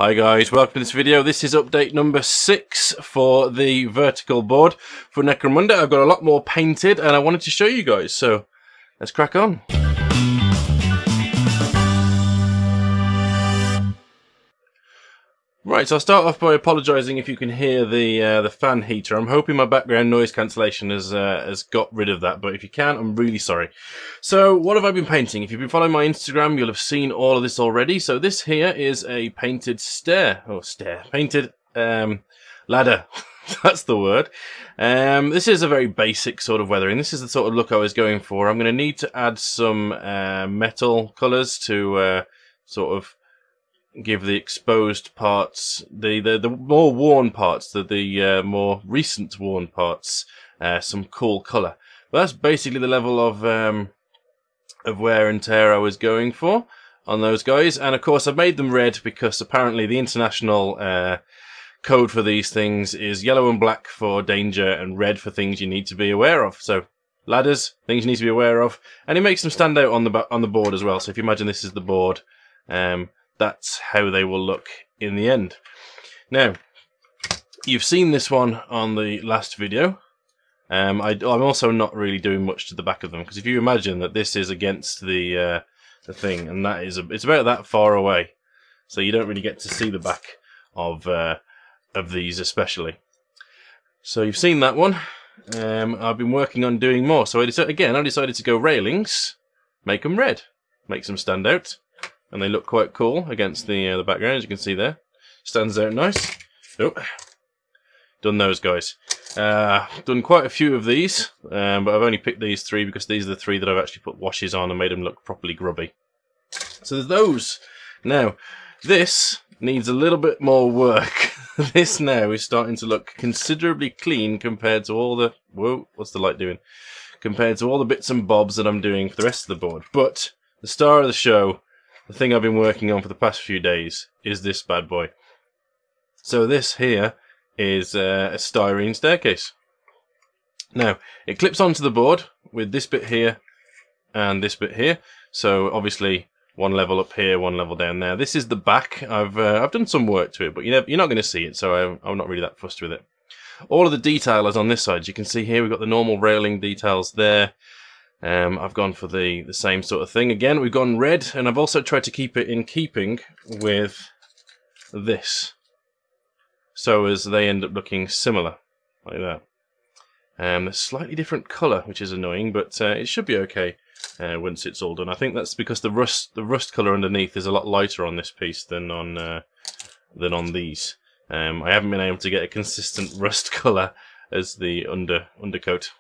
Hi guys, welcome to this video. This is update number 6 for the vertical board for Necromunda. I've got a lot more painted and I wanted to show you guys, so let's crack on. Right, so I'll start off by apologising if you can hear the fan heater. I'm hoping my background noise cancellation has got rid of that, but if you can, I'm really sorry. So, what have I been painting? If you've been following my Instagram, you'll have seen all of this already. So this here is a painted painted ladder. That's the word. This is a very basic sort of weathering. This is the sort of look I was going for. I'm going to need to add some metal colours to sort of give the exposed parts, the more worn parts, the more recent worn parts, some cool colour. But that's basically the level of wear and tear I was going for on those guys. And of course I've made them red because apparently the international code for these things is yellow and black for danger and red for things you need to be aware of. So ladders, things you need to be aware of, and it makes them stand out on the board as well. So if you imagine this is the board, that's how they will look in the end. Now, you've seen this one on the last video. I'm also not really doing much to the back of them, because if you imagine that this is against the thing, and that is it's about that far away, so you don't really get to see the back of these especially. So you've seen that one. I've been working on doing more. So I decided to go railings, make them red, makes them stand out. And they look quite cool against the background, as you can see there. Stands out nice. Oh, done those guys. Done quite a few of these, but I've only picked these 3 because these are the 3 that I've actually put washes on and made them look properly grubby. So there's those. Now, this needs a little bit more work. This now is starting to look considerably clean compared to all the... Whoa, what's the light doing? Compared to all the bits and bobs that I'm doing for the rest of the board. But the star of the show, the thing I've been working on for the past few days, is this bad boy. So this here is a Styrene Staircase. Now, it clips onto the board with this bit here and this bit here. So obviously one level up here, one level down there. This is the back. I've done some work to it, but you're not going to see it, so I'm not really that fussed with it. All of the detail is on this side. You can see here we've got the normal railing details there. I've gone for the same sort of thing. Again, we've gone red, and I've also tried to keep it in keeping with this, so as they end up looking similar, like that. A slightly different colour, which is annoying, but it should be okay once it's all done. I think that's because the rust colour underneath is a lot lighter on this piece than on these. I haven't been able to get a consistent rust colour as the undercoat.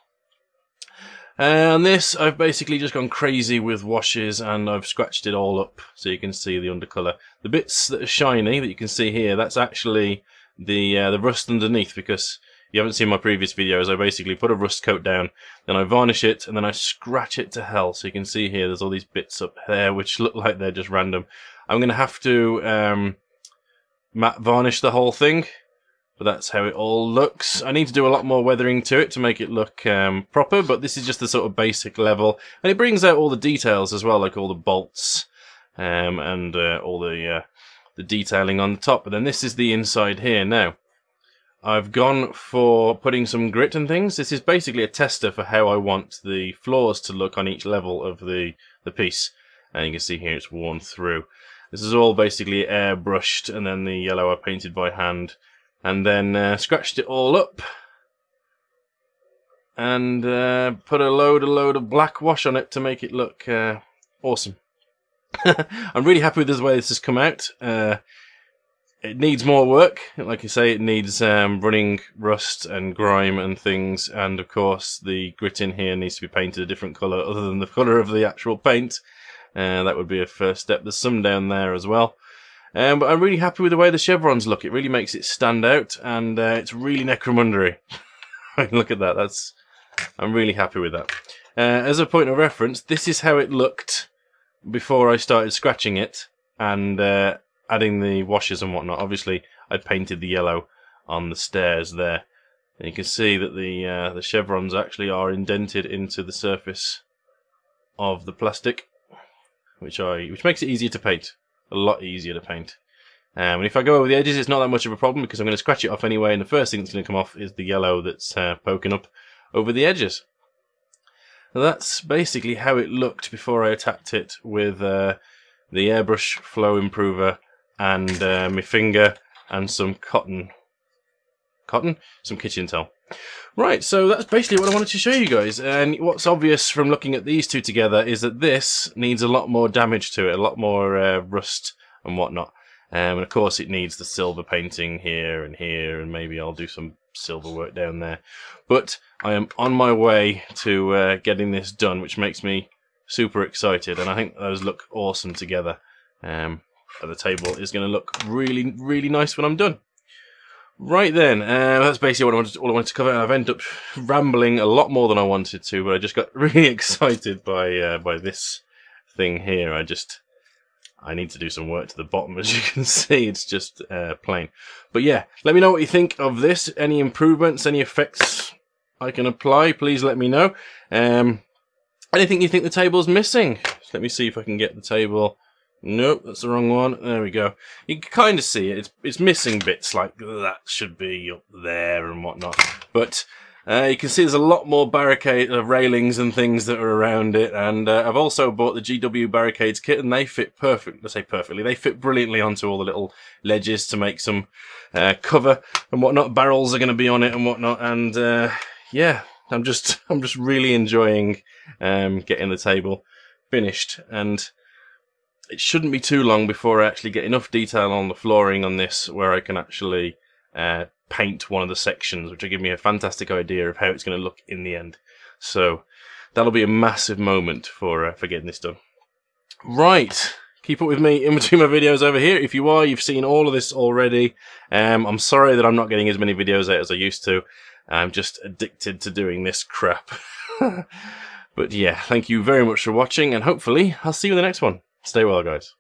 And this, I've basically just gone crazy with washes, and I've scratched it all up so you can see the undercolour. The bits that are shiny that you can see here, that's actually the rust underneath, because you haven't seen my previous videos. I basically put a rust coat down, then I varnish it, and then I scratch it to hell. So you can see here there's all these bits up there which look like they're just random. I'm going to have to matte varnish the whole thing. But that's how it all looks. I need to do a lot more weathering to it to make it look proper, but this is just the sort of basic level. And it brings out all the details as well, like all the bolts and all the detailing on the top. But then this is the inside here. Now, I've gone for putting some grit and things. This is basically a tester for how I want the floors to look on each level of the piece. And you can see here it's worn through. This is all basically airbrushed, and then the yellow I painted by hand. And then scratched it all up and put a load of black wash on it to make it look awesome. I'm really happy with the way this has come out. It needs more work. Like I say, it needs running rust and grime and things. And of course, the grit in here needs to be painted a different colour other than the colour of the actual paint. That would be a first step. There's some down there as well. But I'm really happy with the way the chevrons look. It really makes it stand out, and it's really Necromunda-y. Look at that. I'm really happy with that. As a point of reference, this is how it looked before I started scratching it and adding the washes and whatnot. Obviously, I painted the yellow on the stairs there, and you can see that the chevrons actually are indented into the surface of the plastic, which makes it easier to paint. A lot easier to paint. And if I go over the edges, it's not that much of a problem because I'm going to scratch it off anyway, and the first thing that's going to come off is the yellow that's poking up over the edges. So that's basically how it looked before I attacked it with the airbrush flow improver and my finger and some some kitchen towel. Right, so that's basically what I wanted to show you guys, and what's obvious from looking at these two together is that this needs a lot more damage to it, a lot more rust and whatnot. And of course it needs the silver painting here, and maybe I'll do some silver work down there. But I am on my way to getting this done, which makes me super excited, and I think those look awesome together. The table is going to look really, really nice when I'm done. Right then, that's basically all I wanted to cover, and I've ended up rambling a lot more than I wanted to, but I just got really excited by this thing here. I need to do some work to the bottom, as you can see. It's just plain. But yeah, let me know what you think of this. Any improvements, any effects I can apply, please let me know. Anything you think the table's missing? Let me see if I can get the table. Nope, that's the wrong one. There we go. You can kind of see it. It's missing bits, like that should be up there and whatnot. But you can see there's a lot more barricade railings and things that are around it. And I've also bought the GW Barricades kit, and they fit perfectly. Let's say perfectly. They fit brilliantly onto all the little ledges to make some cover and whatnot. Barrels are going to be on it and whatnot. And yeah, I'm just really enjoying getting the table finished. And it shouldn't be too long before I actually get enough detail on the flooring on this where I can actually paint one of the sections, which will give me a fantastic idea of how it's going to look in the end. So that'll be a massive moment for getting this done. Right, keep up with me in between my videos over here. If you are, you've seen all of this already. I'm sorry that I'm not getting as many videos out as I used to. I'm just addicted to doing this crap. But yeah, thank you very much for watching, and hopefully I'll see you in the next one. Stay well, guys.